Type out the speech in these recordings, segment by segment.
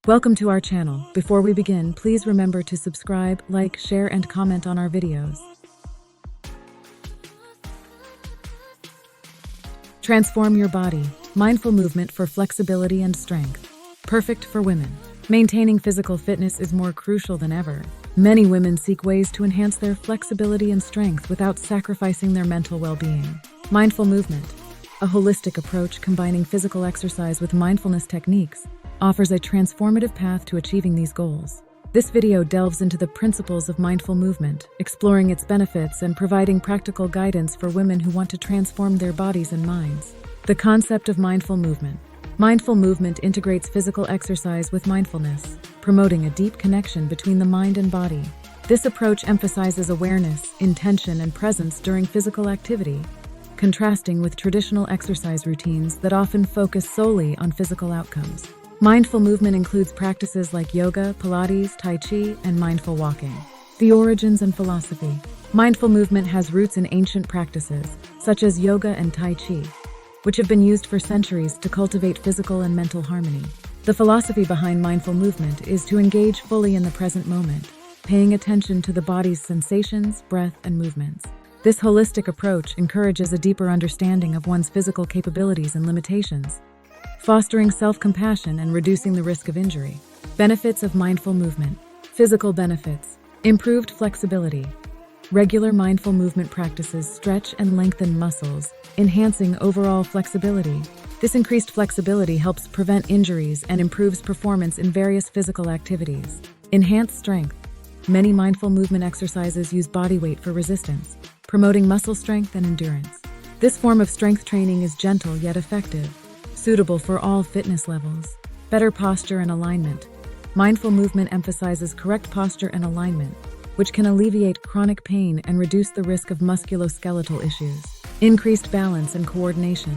Welcome to our channel. Before we begin, please remember to subscribe, like, share, and comment on our videos. Transform your body. Mindful movement for flexibility and strength. Perfect for women. Maintaining physical fitness is more crucial than ever. Many women seek ways to enhance their flexibility and strength without sacrificing their mental well-being. Mindful movement, a holistic approach combining physical exercise with mindfulness techniques, offers a transformative path to achieving these goals. This video delves into the principles of mindful movement, exploring its benefits and providing practical guidance for women who want to transform their bodies and minds. The concept of mindful movement. Mindful movement integrates physical exercise with mindfulness, promoting a deep connection between the mind and body. This approach emphasizes awareness, intention, and presence during physical activity, contrasting with traditional exercise routines that often focus solely on physical outcomes. Mindful movement includes practices like yoga, Pilates, Tai Chi, and mindful walking. The origins and philosophy. Mindful movement has roots in ancient practices, such as yoga and Tai Chi, which have been used for centuries to cultivate physical and mental harmony. The philosophy behind mindful movement is to engage fully in the present moment, paying attention to the body's sensations, breath, and movements. This holistic approach encourages a deeper understanding of one's physical capabilities and limitations, fostering self-compassion and reducing the risk of injury. Benefits of mindful movement. Physical benefits. Improved flexibility. Regular mindful movement practices stretch and lengthen muscles, enhancing overall flexibility. This increased flexibility helps prevent injuries and improves performance in various physical activities. Enhanced strength. Many mindful movement exercises use body weight for resistance, promoting muscle strength and endurance. This form of strength training is gentle yet effective, suitable for all fitness levels. Better posture and alignment. Mindful movement emphasizes correct posture and alignment, which can alleviate chronic pain and reduce the risk of musculoskeletal issues. Increased balance and coordination.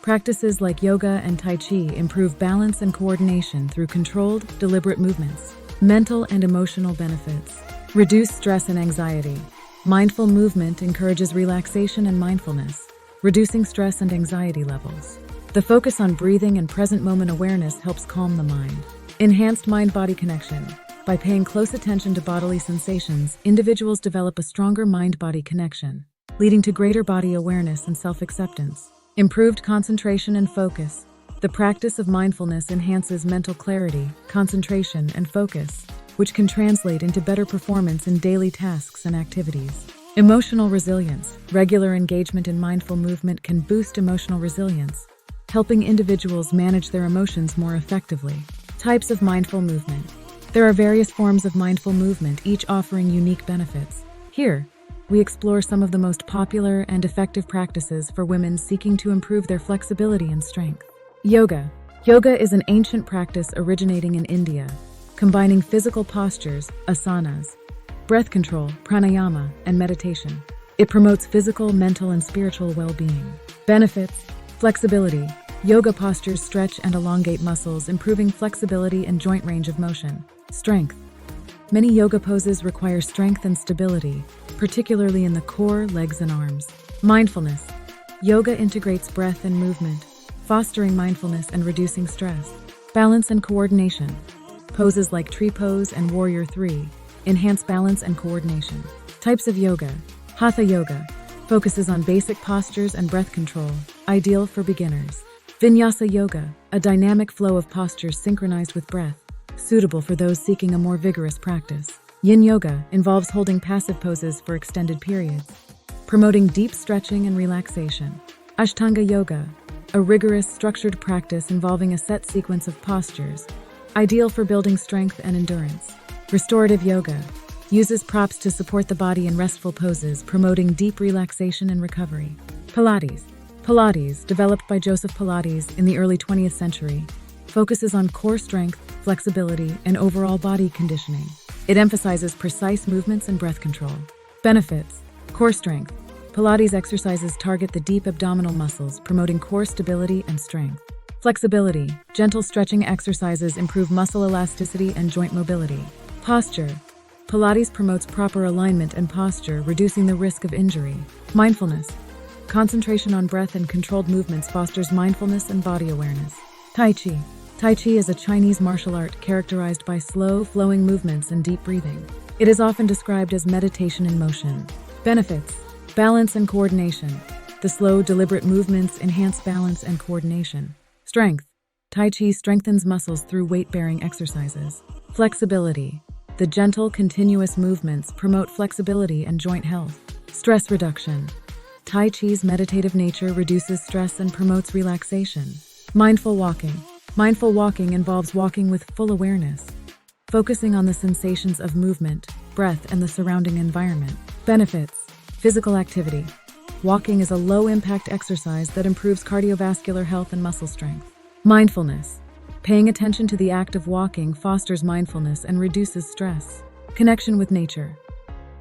Practices like yoga and Tai Chi improve balance and coordination through controlled, deliberate movements. Mental and emotional benefits. Reduce stress and anxiety. Mindful movement encourages relaxation and mindfulness, reducing stress and anxiety levels. The focus on breathing and present moment awareness helps calm the mind. Enhanced mind-body connection. By paying close attention to bodily sensations, individuals develop a stronger mind-body connection, leading to greater body awareness and self-acceptance. Improved concentration and focus. The practice of mindfulness enhances mental clarity, concentration, and focus, which can translate into better performance in daily tasks and activities. Emotional resilience. Regular engagement in mindful movement can boost emotional resilience, helping individuals manage their emotions more effectively. Types of mindful movement. There are various forms of mindful movement, each offering unique benefits. Here, we explore some of the most popular and effective practices for women seeking to improve their flexibility and strength. Yoga. Yoga is an ancient practice originating in India, combining physical postures, asanas, breath control, pranayama, and meditation. It promotes physical, mental, and spiritual well-being. Benefits. Flexibility. Yoga postures stretch and elongate muscles, improving flexibility and joint range of motion. Strength. Many yoga poses require strength and stability, particularly in the core, legs, and arms. Mindfulness. Yoga integrates breath and movement, fostering mindfulness and reducing stress. Balance and coordination. Poses like tree pose and warrior three enhance balance and coordination. Types of yoga. Hatha yoga focuses on basic postures and breath control, ideal for beginners. Vinyasa yoga, a dynamic flow of postures synchronized with breath, suitable for those seeking a more vigorous practice. Yin yoga involves holding passive poses for extended periods, promoting deep stretching and relaxation. Ashtanga yoga, a rigorous, structured practice involving a set sequence of postures, ideal for building strength and endurance. Restorative yoga uses props to support the body in restful poses, promoting deep relaxation and recovery. Pilates. Pilates, developed by Joseph Pilates in the early 20th century, focuses on core strength, flexibility, and overall body conditioning. It emphasizes precise movements and breath control. Benefits. Core strength. Pilates exercises target the deep abdominal muscles, promoting core stability and strength. Flexibility. Gentle stretching exercises improve muscle elasticity and joint mobility. Posture. Pilates promotes proper alignment and posture, reducing the risk of injury. Mindfulness. Concentration on breath and controlled movements fosters mindfulness and body awareness. Tai Chi. Tai Chi is a Chinese martial art characterized by slow, flowing movements and deep breathing. It is often described as meditation in motion. Benefits: balance and coordination. The slow, deliberate movements enhance balance and coordination. Strength: Tai Chi strengthens muscles through weight-bearing exercises. Flexibility: the gentle, continuous movements promote flexibility and joint health. Stress reduction: Tai Chi's meditative nature reduces stress and promotes relaxation. Mindful walking: mindful walking involves walking with full awareness, focusing on the sensations of movement, breath, and the surrounding environment. Benefits: physical activity. Walking is a low-impact exercise that improves cardiovascular health and muscle strength. Mindfulness. Paying attention to the act of walking fosters mindfulness and reduces stress. Connection with nature.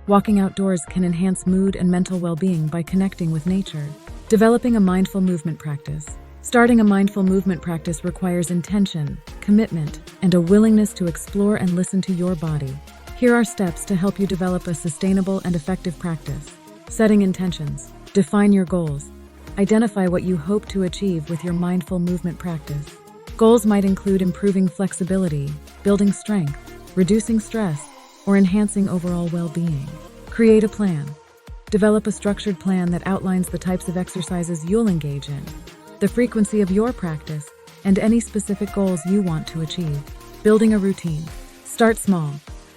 Walking outdoors can enhance mood and mental well-being by connecting with nature. Developing a mindful movement practice. Starting a mindful movement practice requires intention, commitment, and a willingness to explore and listen to your body. Here are steps to help you develop a sustainable and effective practice. Setting intentions. Define your goals. Identify what you hope to achieve with your mindful movement practice. Goals might include improving flexibility, building strength, reducing stress, or enhancing overall well-being. Create a plan. Develop a structured plan that outlines the types of exercises you'll engage in, the frequency of your practice, and any specific goals you want to achieve. Building a routine. Start small.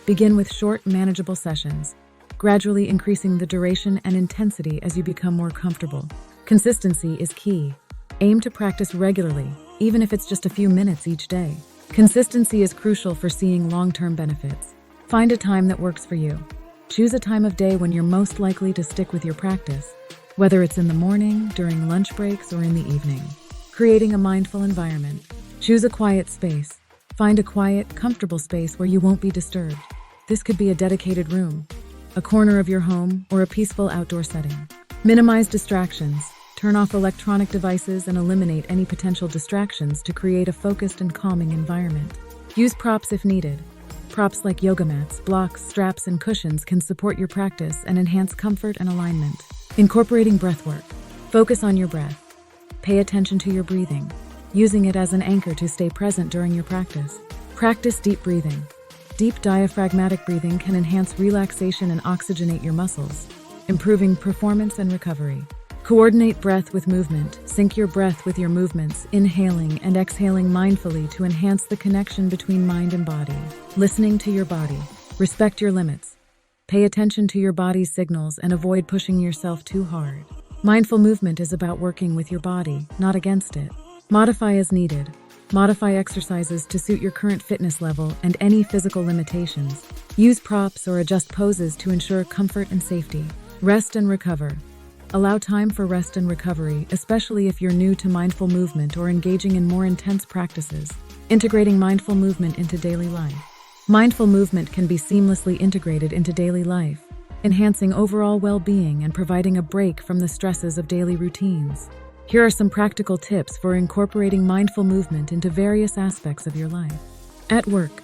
Begin with short, manageable sessions, gradually increasing the duration and intensity as you become more comfortable. Consistency is key. Aim to practice regularly, even if it's just a few minutes each day. Consistency is crucial for seeing long-term benefits. Find a time that works for you. Choose a time of day when you're most likely to stick with your practice, whether it's in the morning, during lunch breaks, or in the evening. Creating a mindful environment. Choose a quiet space. Find a quiet, comfortable space where you won't be disturbed. This could be a dedicated room, a corner of your home, or a peaceful outdoor setting. Minimize distractions. Turn off electronic devices and eliminate any potential distractions to create a focused and calming environment. Use props if needed. Props like yoga mats, blocks, straps, and cushions can support your practice and enhance comfort and alignment. Incorporating breathwork. Focus on your breath. Pay attention to your breathing, using it as an anchor to stay present during your practice. Practice deep breathing. Deep diaphragmatic breathing can enhance relaxation and oxygenate your muscles, improving performance and recovery. Coordinate breath with movement. Sync your breath with your movements, inhaling and exhaling mindfully to enhance the connection between mind and body. Listening to your body. Respect your limits. Pay attention to your body's signals and avoid pushing yourself too hard. Mindful movement is about working with your body, not against it. Modify as needed. Modify exercises to suit your current fitness level and any physical limitations. Use props or adjust poses to ensure comfort and safety. Rest and recover. Allow time for rest and recovery, especially if you're new to mindful movement or engaging in more intense practices. Integrating mindful movement into daily life. Mindful movement can be seamlessly integrated into daily life, enhancing overall well-being and providing a break from the stresses of daily routines. Here are some practical tips for incorporating mindful movement into various aspects of your life. At work.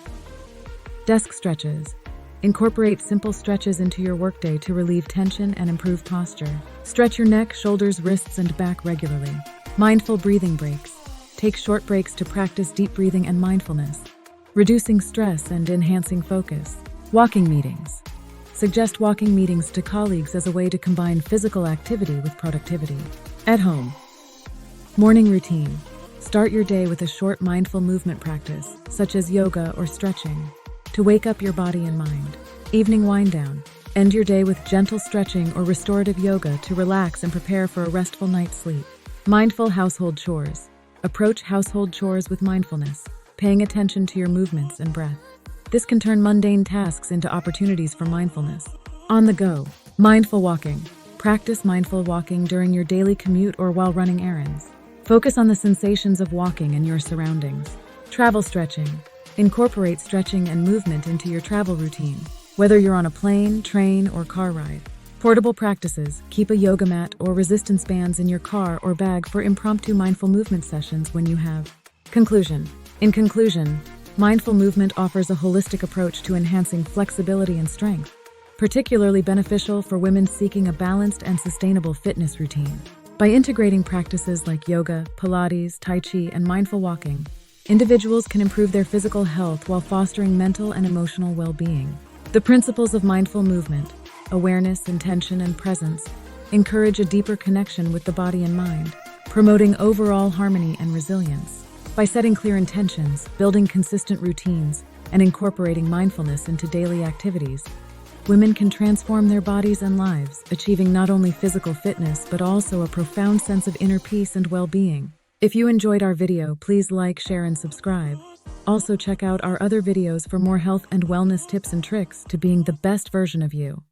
Desk stretches. Incorporate simple stretches into your workday to relieve tension and improve posture. Stretch your neck, shoulders, wrists, and back regularly. Mindful breathing breaks. Take short breaks to practice deep breathing and mindfulness, reducing stress and enhancing focus. Walking meetings. Suggest walking meetings to colleagues as a way to combine physical activity with productivity. At home. Morning routine. Start your day with a short mindful movement practice, such as yoga or stretching, to wake up your body and mind. Evening wind down. End your day with gentle stretching or restorative yoga to relax and prepare for a restful night's sleep. Mindful household chores. Approach household chores with mindfulness, paying attention to your movements and breath. This can turn mundane tasks into opportunities for mindfulness. On the go. Mindful walking. Practice mindful walking during your daily commute or while running errands. Focus on the sensations of walking and your surroundings. Travel stretching. Incorporate stretching and movement into your travel routine, whether you're on a plane, train, or car ride. Portable practices. Keep a yoga mat or resistance bands in your car or bag for impromptu mindful movement sessions when you have. Conclusion. In conclusion, mindful movement offers a holistic approach to enhancing flexibility and strength, particularly beneficial for women seeking a balanced and sustainable fitness routine. By integrating practices like yoga, Pilates, Tai Chi, and mindful walking, individuals can improve their physical health while fostering mental and emotional well-being. The principles of mindful movement, awareness, intention, and presence, encourage a deeper connection with the body and mind, promoting overall harmony and resilience. By setting clear intentions, building consistent routines, and incorporating mindfulness into daily activities, women can transform their bodies and lives, achieving not only physical fitness but also a profound sense of inner peace and well-being. If you enjoyed our video, please like, share, and subscribe. Also check out our other videos for more health and wellness tips and tricks to being the best version of you.